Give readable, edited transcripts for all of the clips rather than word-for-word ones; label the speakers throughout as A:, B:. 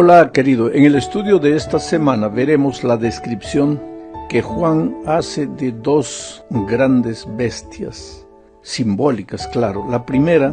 A: Hola querido, en el estudio de esta semana veremos la descripción que Juan hace de dos grandes bestias, simbólicas, claro. La primera,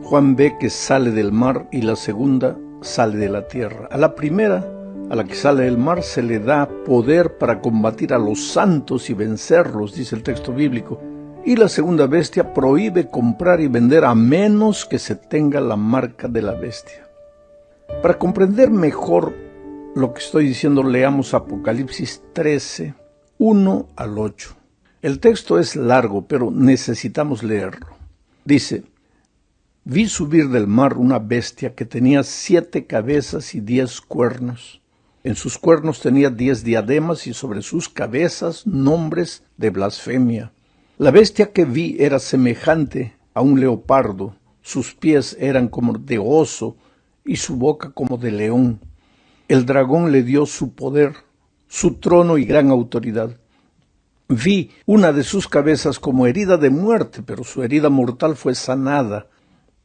A: Juan ve que sale del mar y la segunda sale de la tierra. A la primera, a la que sale del mar, se le da poder para combatir a los santos y vencerlos, dice el texto bíblico. Y la segunda bestia prohíbe comprar y vender a menos que se tenga la marca de la bestia. Para comprender mejor lo que estoy diciendo, leamos Apocalipsis 13, 1 al 8. El texto es largo, pero necesitamos leerlo. Dice: vi subir del mar una bestia que tenía 7 cabezas y 10 cuernos. En sus cuernos tenía 10 diademas y sobre sus cabezas nombres de blasfemia. La bestia que vi era semejante a un leopardo, sus pies eran como de oso y su boca como de león. El dragón le dio su poder, su trono y gran autoridad. Vi una de sus cabezas como herida de muerte, pero su herida mortal fue sanada.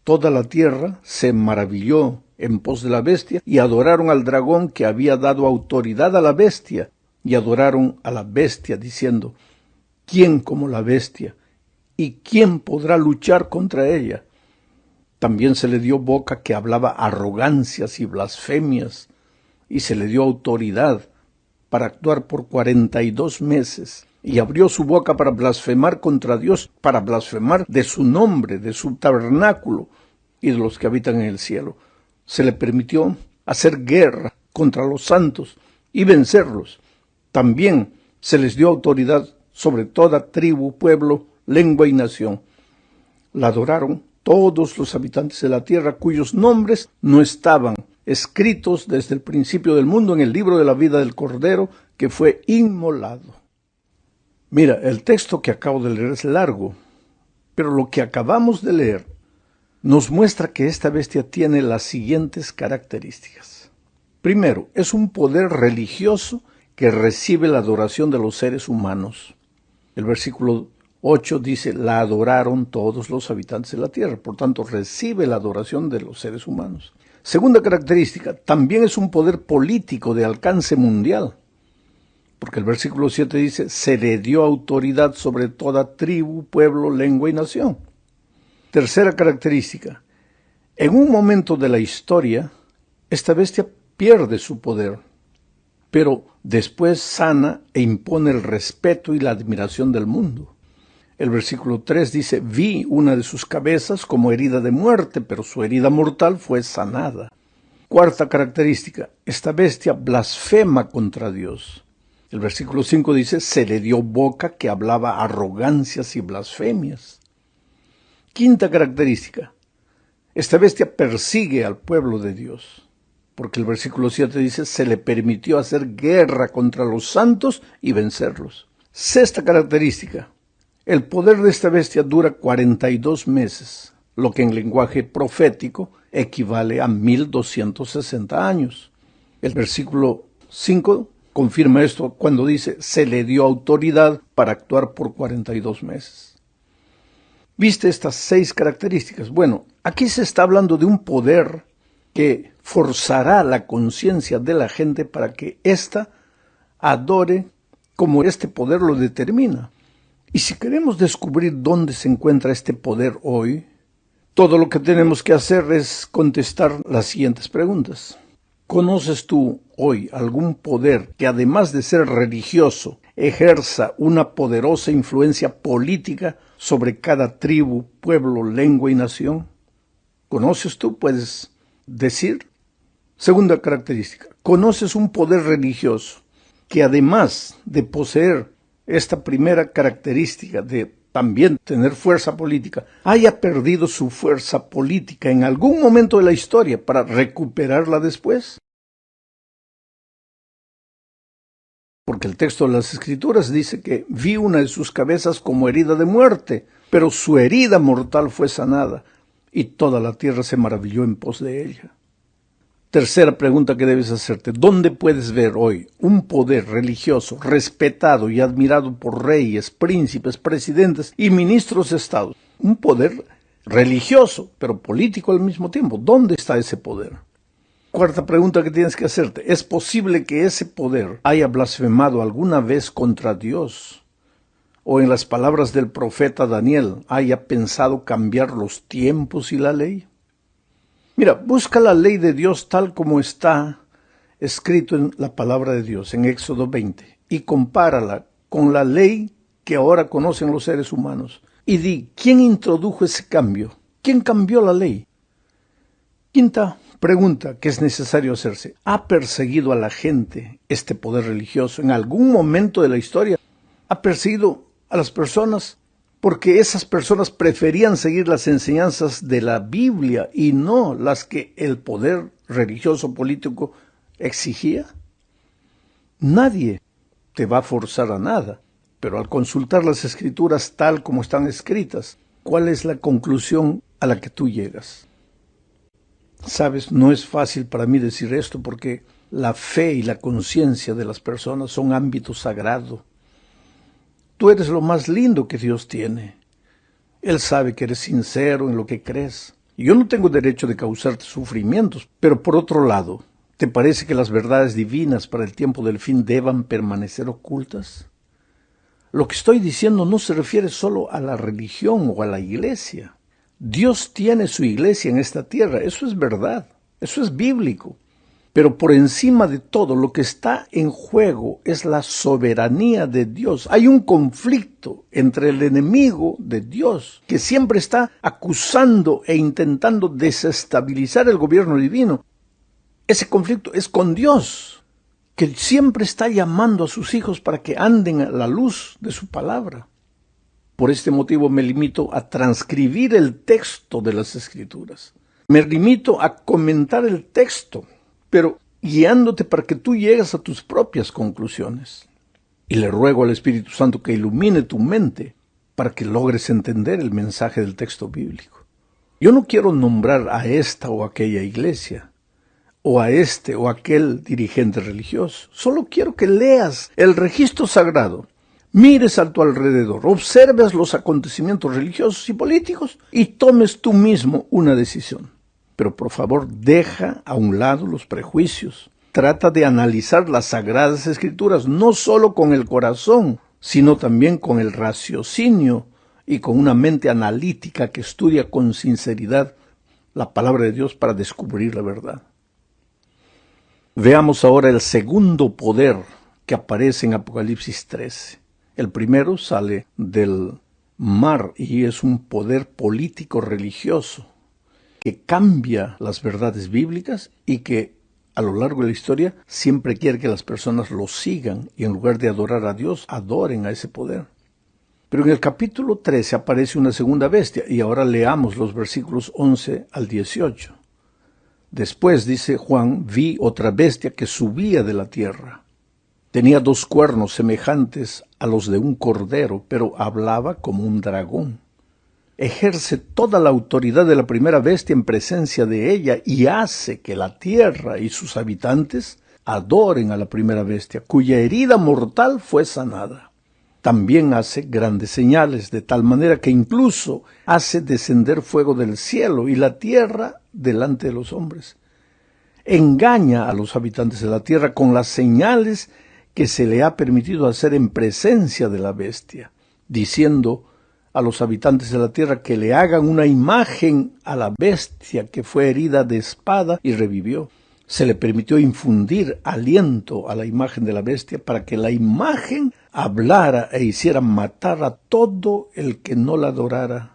A: Toda la tierra se maravilló en pos de la bestia y adoraron al dragón que había dado autoridad a la bestia, y adoraron a la bestia diciendo: ¿quién como la bestia? ¿Y quién podrá luchar contra ella? También se le dio boca que hablaba arrogancias y blasfemias, y se le dio autoridad para actuar por 42 meses, y abrió su boca para blasfemar contra Dios, para blasfemar de su nombre, de su tabernáculo y de los que habitan en el cielo. Se le permitió hacer guerra contra los santos y vencerlos. También se les dio autoridad sobre toda tribu, pueblo, lengua y nación. La adoraron todos los habitantes de la tierra, cuyos nombres no estaban escritos desde el principio del mundo en el libro de la vida del Cordero que fue inmolado. Mira, el texto que acabo de leer es largo, pero lo que acabamos de leer nos muestra que esta bestia tiene las siguientes características. Primero, es un poder religioso que recibe la adoración de los seres humanos. El versículo 8 dice: la adoraron todos los habitantes de la tierra. Por tanto, recibe la adoración de los seres humanos. Segunda característica, también es un poder político de alcance mundial. Porque el versículo 7 dice: se le dio autoridad sobre toda tribu, pueblo, lengua y nación. Tercera característica, en un momento de la historia, esta bestia pierde su poder, pero después sana e impone el respeto y la admiración del mundo. El versículo 3 dice: vi una de sus cabezas como herida de muerte, pero su herida mortal fue sanada. Cuarta característica, esta bestia blasfema contra Dios. El versículo 5 dice: se le dio boca que hablaba arrogancias y blasfemias. Quinta característica, esta bestia persigue al pueblo de Dios, porque el versículo 7 dice: se le permitió hacer guerra contra los santos y vencerlos. Sexta característica, el poder de esta bestia dura 42 meses, lo que en lenguaje profético equivale a 1260 años. El versículo 5 confirma esto cuando dice: se le dio autoridad para actuar por 42 meses. ¿Viste estas 6 características? Bueno, aquí se está hablando de un poder que forzará la conciencia de la gente para que ésta adore como este poder lo determina. Y si queremos descubrir dónde se encuentra este poder hoy, todo lo que tenemos que hacer es contestar las siguientes preguntas. ¿Conoces tú hoy algún poder que, además de ser religioso, ejerza una poderosa influencia política sobre cada tribu, pueblo, lengua y nación? ¿Conoces tú? ¿Puedes decir? Segunda característica, ¿conoces un poder religioso que, además de poseer esta primera característica de también tener fuerza política, haya perdido su fuerza política en algún momento de la historia para recuperarla después? Porque el texto de las Escrituras dice que vi una de sus cabezas como herida de muerte, pero su herida mortal fue sanada, y toda la tierra se maravilló en pos de ella. Tercera pregunta que debes hacerte: ¿dónde puedes ver hoy un poder religioso respetado y admirado por reyes, príncipes, presidentes y ministros de Estado? Un poder religioso, pero político al mismo tiempo. ¿Dónde está ese poder? Cuarta pregunta que tienes que hacerte. ¿Es posible que ese poder haya blasfemado alguna vez contra Dios? ¿O en las palabras del profeta Daniel haya pensado cambiar los tiempos y la ley? Mira, busca la ley de Dios tal como está escrito en la palabra de Dios, en Éxodo 20, y compárala con la ley que ahora conocen los seres humanos. Y di, ¿quién introdujo ese cambio? ¿Quién cambió la ley? Quinta pregunta que es necesario hacerse. ¿Ha perseguido a la gente este poder religioso en algún momento de la historia? ¿Ha perseguido a las personas porque esas personas preferían seguir las enseñanzas de la Biblia y no las que el poder religioso político exigía? Nadie te va a forzar a nada, pero al consultar las escrituras tal como están escritas, ¿cuál es la conclusión a la que tú llegas? Sabes, no es fácil para mí decir esto porque la fe y la conciencia de las personas son ámbito sagrado. Tú eres lo más lindo que Dios tiene. Él sabe que eres sincero en lo que crees. Yo no tengo derecho de causarte sufrimientos, pero por otro lado, ¿te parece que las verdades divinas para el tiempo del fin deban permanecer ocultas? Lo que estoy diciendo no se refiere solo a la religión o a la iglesia. Dios tiene su iglesia en esta tierra, eso es verdad, eso es bíblico. Pero por encima de todo, lo que está en juego es la soberanía de Dios. Hay un conflicto entre el enemigo de Dios, que siempre está acusando e intentando desestabilizar el gobierno divino. Ese conflicto es con Dios, que siempre está llamando a sus hijos para que anden a la luz de su palabra. Por este motivo me limito a transcribir el texto de las Escrituras. Me limito a comentar el texto, pero guiándote para que tú llegues a tus propias conclusiones. Y le ruego al Espíritu Santo que ilumine tu mente para que logres entender el mensaje del texto bíblico. Yo no quiero nombrar a esta o aquella iglesia, o a este o aquel dirigente religioso. Solo quiero que leas el registro sagrado, mires a tu alrededor, observes los acontecimientos religiosos y políticos y tomes tú mismo una decisión. Pero por favor, deja a un lado los prejuicios. Trata de analizar las Sagradas Escrituras no solo con el corazón, sino también con el raciocinio y con una mente analítica que estudia con sinceridad la palabra de Dios para descubrir la verdad. Veamos ahora el segundo poder que aparece en Apocalipsis 13. El primero sale del mar y es un poder político religioso que cambia las verdades bíblicas y que a lo largo de la historia siempre quiere que las personas lo sigan y en lugar de adorar a Dios, adoren a ese poder. Pero en el capítulo 13 aparece una segunda bestia y ahora leamos los versículos 11 al 18. Después, dice Juan, vi otra bestia que subía de la tierra. Tenía 2 cuernos semejantes a los de un cordero, pero hablaba como un dragón. Ejerce toda la autoridad de la primera bestia en presencia de ella y hace que la tierra y sus habitantes adoren a la primera bestia, cuya herida mortal fue sanada. También hace grandes señales, de tal manera que incluso hace descender fuego del cielo y la tierra delante de los hombres. Engaña a los habitantes de la tierra con las señales que se le ha permitido hacer en presencia de la bestia, diciendo a los habitantes de la tierra que le hagan una imagen a la bestia que fue herida de espada y revivió. Se le permitió infundir aliento a la imagen de la bestia para que la imagen hablara e hiciera matar a todo el que no la adorara,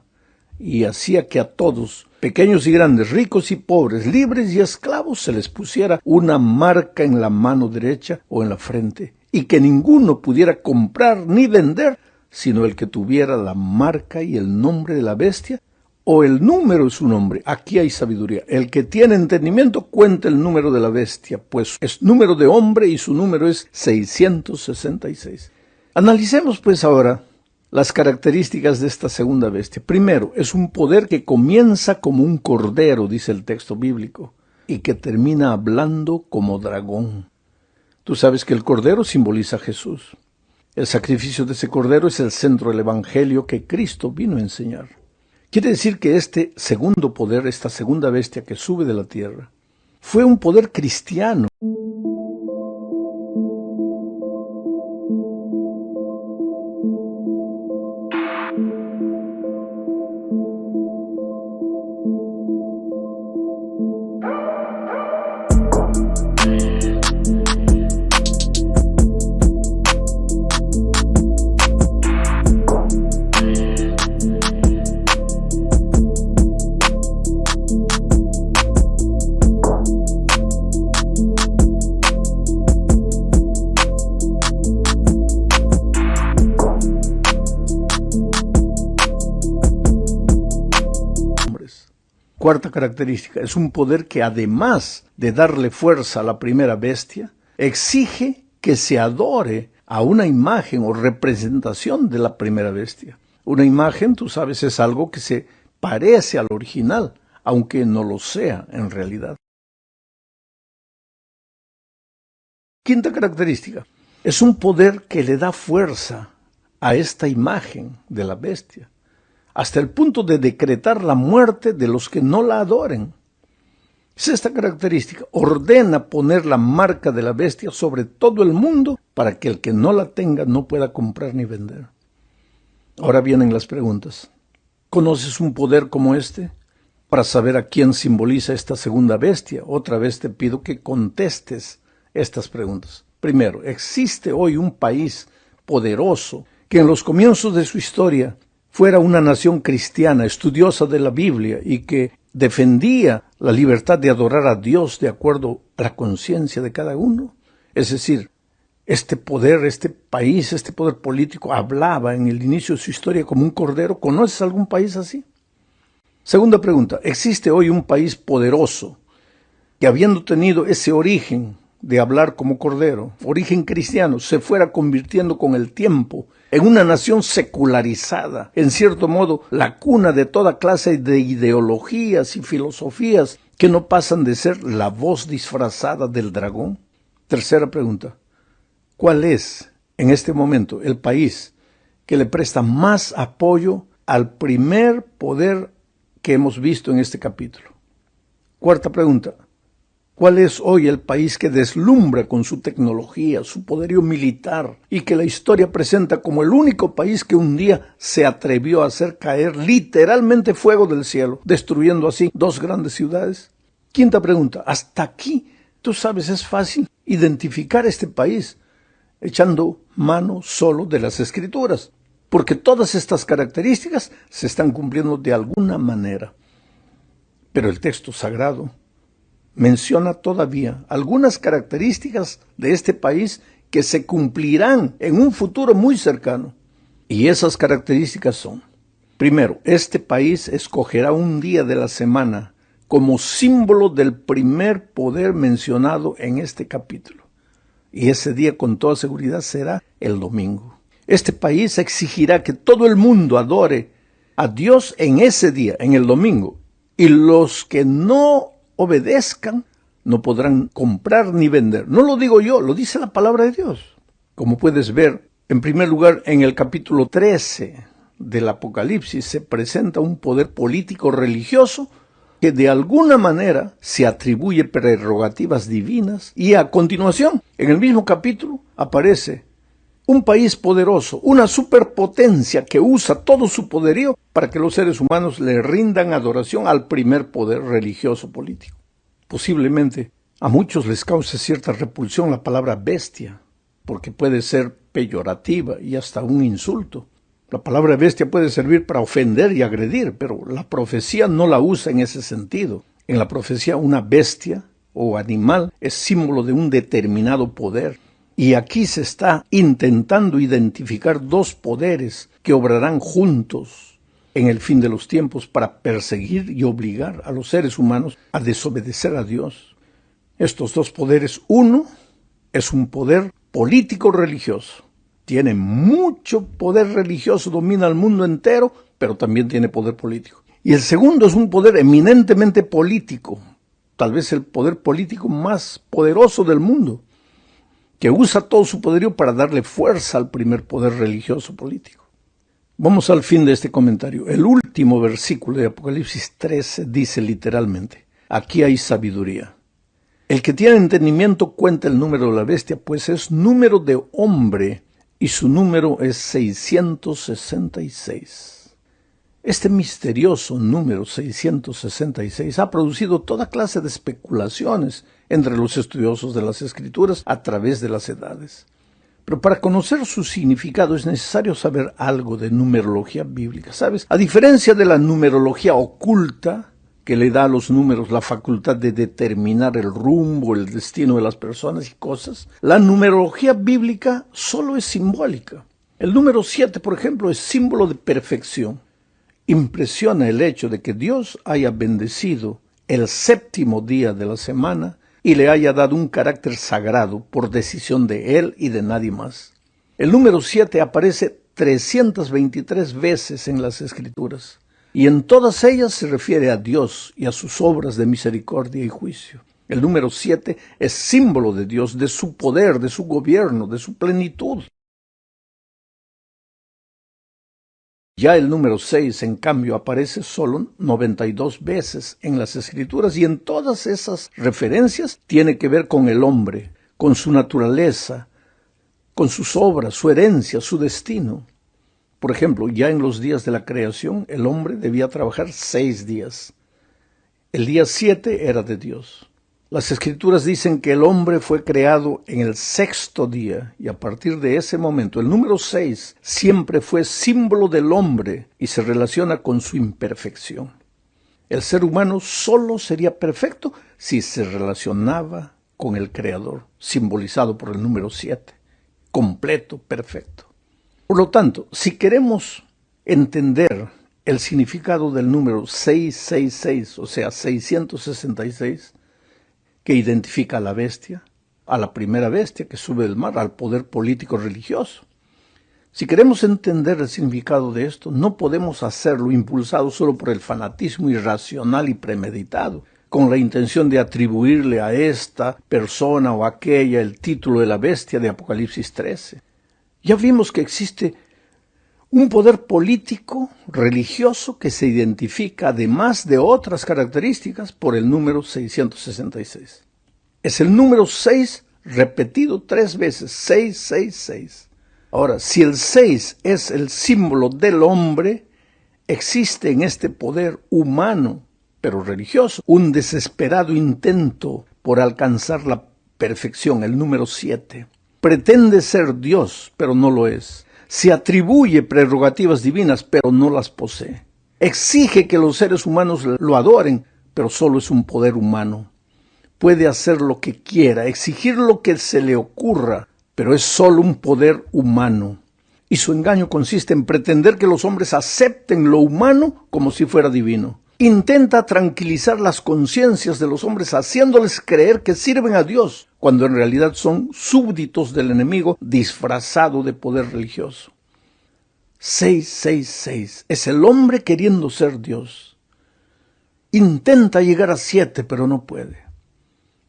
A: y hacía que a todos, pequeños y grandes, ricos y pobres, libres y esclavos, se les pusiera una marca en la mano derecha o en la frente, y que ninguno pudiera comprar ni vender, sino el que tuviera la marca y el nombre de la bestia, o el número de su nombre. Aquí hay sabiduría. El que tiene entendimiento cuenta el número de la bestia, pues es número de hombre y su número es 666. Analicemos pues ahora las características de esta segunda bestia. Primero, es un poder que comienza como un cordero, dice el texto bíblico, y que termina hablando como dragón. Tú sabes que el cordero simboliza a Jesús. El sacrificio de ese cordero es el centro del evangelio que Cristo vino a enseñar. Quiere decir que este segundo poder, esta segunda bestia que sube de la tierra, fue un poder cristiano. Cuarta característica, es un poder que además de darle fuerza a la primera bestia, exige que se adore a una imagen o representación de la primera bestia. Una imagen, tú sabes, es algo que se parece al original, aunque no lo sea en realidad. Quinta característica, es un poder que le da fuerza a esta imagen de la bestia, hasta el punto de decretar la muerte de los que no la adoren. Sexta característica, ordena poner la marca de la bestia sobre todo el mundo para que el que no la tenga no pueda comprar ni vender. Ahora vienen las preguntas. ¿Conoces un poder como este? Para saber a quién simboliza esta segunda bestia, otra vez te pido que contestes estas preguntas. Primero, ¿existe hoy un país poderoso que en los comienzos de su historia fuera una nación cristiana, estudiosa de la Biblia y que defendía la libertad de adorar a Dios de acuerdo a la conciencia de cada uno? Es decir, este poder, este país, este poder político hablaba en el inicio de su historia como un cordero. ¿Conoces algún país así? Segunda pregunta, ¿existe hoy un país poderoso que habiendo tenido ese origen de hablar como cordero, origen cristiano, se fuera convirtiendo con el tiempo en una nación secularizada, en cierto modo la cuna de toda clase de ideologías y filosofías que no pasan de ser la voz disfrazada del dragón? Tercera pregunta, ¿cuál es en este momento el país que le presta más apoyo al primer poder que hemos visto en este capítulo? Cuarta pregunta, ¿cuál es hoy el país que deslumbra con su tecnología, su poderío militar y que la historia presenta como el único país que un día se atrevió a hacer caer literalmente fuego del cielo, destruyendo así dos grandes ciudades? Quinta pregunta, hasta aquí, tú sabes, es fácil identificar este país echando mano solo de las Escrituras, porque todas estas características se están cumpliendo de alguna manera. Pero el texto sagrado menciona todavía algunas características de este país que se cumplirán en un futuro muy cercano. Y esas características son, primero, este país escogerá un día de la semana como símbolo del primer poder mencionado en este capítulo. Y ese día con toda seguridad será el domingo. Este país exigirá que todo el mundo adore a Dios en ese día, en el domingo. Y los que no obedezcan no podrán comprar ni vender. No lo digo yo, lo dice la palabra de Dios. Como puedes ver, en primer lugar, en el capítulo 13 del Apocalipsis se presenta un poder político religioso que de alguna manera se atribuye prerrogativas divinas, y a continuación, en el mismo capítulo, aparece un país poderoso, una superpotencia que usa todo su poderío para que los seres humanos le rindan adoración al primer poder religioso político. Posiblemente a muchos les cause cierta repulsión la palabra bestia, porque puede ser peyorativa y hasta un insulto. La palabra bestia puede servir para ofender y agredir, pero la profecía no la usa en ese sentido. En la profecía una bestia o animal es símbolo de un determinado poder. Y aquí se está intentando identificar dos poderes que obrarán juntos en el fin de los tiempos para perseguir y obligar a los seres humanos a desobedecer a Dios. Estos dos poderes, uno es un poder político-religioso. Tiene mucho poder religioso, domina el mundo entero, pero también tiene poder político. Y el segundo es un poder eminentemente político, tal vez el poder político más poderoso del mundo, que usa todo su poderío para darle fuerza al primer poder religioso político. Vamos al fin de este comentario. El último versículo de Apocalipsis 13 dice literalmente, aquí hay sabiduría. El que tiene entendimiento cuenta el número de la bestia, pues es número de hombre, y su número es 666. Este misterioso número 666 ha producido toda clase de especulaciones entre los estudiosos de las Escrituras a través de las edades. Pero para conocer su significado es necesario saber algo de numerología bíblica, ¿sabes? A diferencia de la numerología oculta, que le da a los números la facultad de determinar el rumbo, el destino de las personas y cosas, la numerología bíblica solo es simbólica. El número 7, por ejemplo, es símbolo de perfección. Impresiona el hecho de que Dios haya bendecido el séptimo día de la semana y le haya dado un carácter sagrado por decisión de Él y de nadie más. El número 7 aparece 323 veces en las Escrituras. Y en todas ellas se refiere a Dios y a sus obras de misericordia y juicio. El número 7 es símbolo de Dios, de su poder, de su gobierno, de su plenitud. Ya el número 6, en cambio, aparece solo 92 veces en las Escrituras y en todas esas referencias tiene que ver con el hombre, con su naturaleza, con sus obras, su herencia, su destino. Por ejemplo, ya en los días de la creación, el hombre debía trabajar 6 días. El día 7 era de Dios. Las Escrituras dicen que el hombre fue creado en el 6º día, y a partir de ese momento, el número 6 siempre fue símbolo del hombre y se relaciona con su imperfección. El ser humano solo sería perfecto si se relacionaba con el Creador, simbolizado por el número 7, completo, perfecto. Por lo tanto, si queremos entender el significado del número 666, o sea, 666, que identifica a la bestia, a la primera bestia que sube del mar, al poder político religioso. Si queremos entender el significado de esto, no podemos hacerlo impulsado solo por el fanatismo irracional y premeditado, con la intención de atribuirle a esta persona o aquella el título de la bestia de Apocalipsis 13. Ya vimos que existe un poder político, religioso, que se identifica, además de otras características, por el número 666. Es el número 6 repetido 3 veces, 666. Ahora, si el 6 es el símbolo del hombre, existe en este poder humano, pero religioso, un desesperado intento por alcanzar la perfección, el número 7. Pretende ser Dios, pero no lo es. Se atribuye prerrogativas divinas, pero no las posee. Exige que los seres humanos lo adoren, pero solo es un poder humano. Puede hacer lo que quiera, exigir lo que se le ocurra, pero es solo un poder humano. Y su engaño consiste en pretender que los hombres acepten lo humano como si fuera divino. Intenta tranquilizar las conciencias de los hombres haciéndoles creer que sirven a Dios, cuando en realidad son súbditos del enemigo disfrazado de poder religioso. 666 es el hombre queriendo ser Dios. Intenta llegar a 7, pero no puede.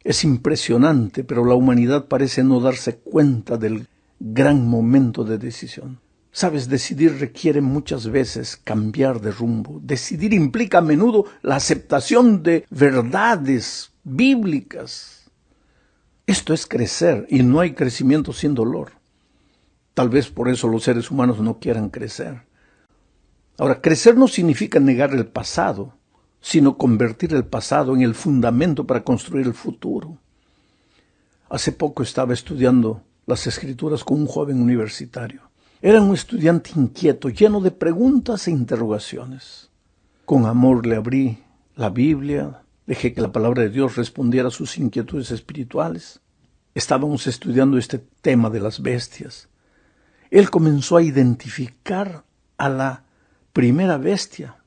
A: Es impresionante, pero la humanidad parece no darse cuenta del gran momento de decisión. Sabes, decidir requiere muchas veces cambiar de rumbo. Decidir implica a menudo la aceptación de verdades bíblicas. Esto es crecer, y no hay crecimiento sin dolor. Tal vez por eso los seres humanos no quieran crecer. Ahora, crecer no significa negar el pasado, sino convertir el pasado en el fundamento para construir el futuro. Hace poco estaba estudiando las Escrituras con un joven universitario. Era un estudiante inquieto, lleno de preguntas e interrogaciones. Con amor le abrí la Biblia, dejé que la palabra de Dios respondiera a sus inquietudes espirituales. Estábamos estudiando este tema de las bestias. Él comenzó a identificar a la primera bestia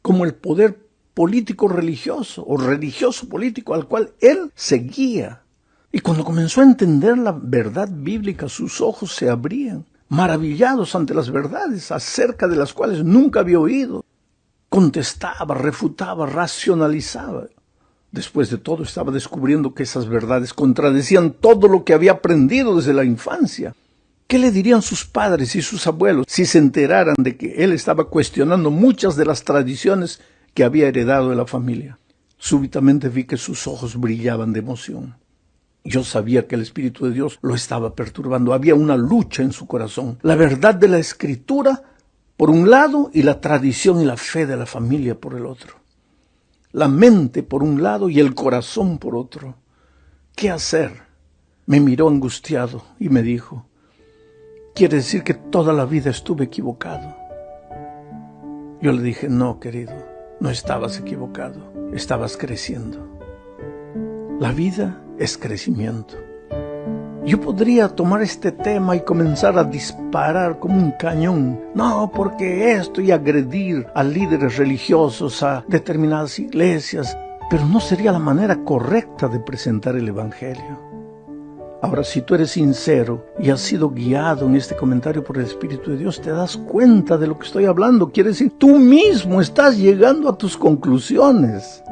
A: como el poder político religioso o religioso político al cual él seguía. Y cuando comenzó a entender la verdad bíblica, sus ojos se abrían, maravillados ante las verdades acerca de las cuales nunca había oído. Contestaba, refutaba, racionalizaba. Después de todo, estaba descubriendo que esas verdades contradecían todo lo que había aprendido desde la infancia. ¿Qué le dirían sus padres y sus abuelos si se enteraran de que él estaba cuestionando muchas de las tradiciones que había heredado de la familia? Súbitamente vi que sus ojos brillaban de emoción. Yo sabía que el Espíritu de Dios lo estaba perturbando. Había una lucha en su corazón. La verdad de la Escritura por un lado y la tradición y la fe de la familia por el otro. La mente por un lado y el corazón por otro. ¿Qué hacer? Me miró angustiado y me dijo, ¿quiere decir que toda la vida estuve equivocado? Yo le dije, no, querido, no estabas equivocado, estabas creciendo. La vida es crecimiento. Yo podría tomar este tema y comenzar a disparar como un cañón. No, porque esto, y agredir a líderes religiosos, a determinadas iglesias, pero no sería la manera correcta de presentar el Evangelio. Ahora, si tú eres sincero y has sido guiado en este comentario por el Espíritu de Dios, te das cuenta de lo que estoy hablando. Quiere decir, tú mismo estás llegando a tus conclusiones.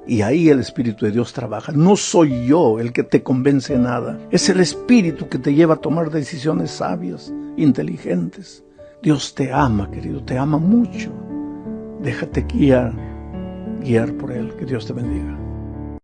A: Y ahí el Espíritu de Dios trabaja. No soy yo el que te convence de nada. Es el Espíritu que te lleva a tomar decisiones sabias, inteligentes. Dios te ama, querido, te ama mucho. Déjate guiar por Él. Que Dios te bendiga.